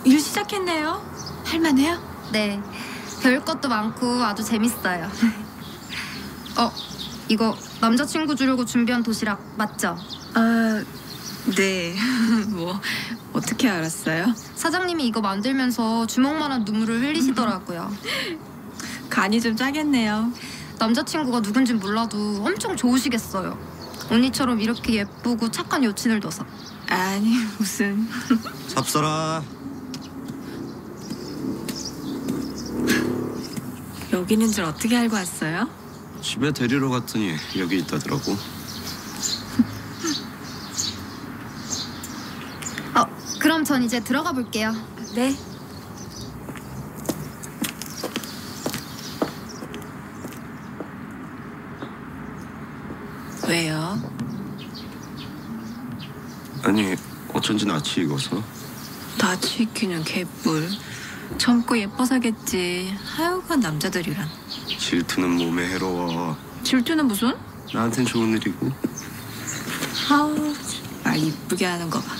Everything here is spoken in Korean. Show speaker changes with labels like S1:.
S1: 일 시작했네요. 할만해요?
S2: 네, 배울 것도 많고 아주 재밌어요. 이거 남자친구 주려고 준비한 도시락 맞죠?
S1: 아, 네. 뭐 어떻게 알았어요?
S2: 사장님이 이거 만들면서 주먹만한 눈물을 흘리시더라고요.
S1: 간이 좀 짜겠네요.
S2: 남자친구가 누군진 몰라도 엄청 좋으시겠어요. 언니처럼 이렇게 예쁘고 착한 여친을 둬서.
S1: 아니, 무슨.
S3: 잡숴라.
S1: 여기 있는 줄 어떻게 알고 왔어요?
S3: 집에 데리러 갔더니 여기 있다더라고.
S2: 그럼 전 이제 들어가 볼게요.
S1: 네. 왜요?
S3: 아니 어쩐지 낯이 익어서.
S1: 낯이 익히는 개뿔. 젊고 예뻐서겠지. 하여간 남자들이란.
S3: 질투는 몸에 해로워.
S1: 질투는 무슨?
S3: 나한텐 좋은 일이고.
S1: 아우, 말 이쁘게 하는 거 봐.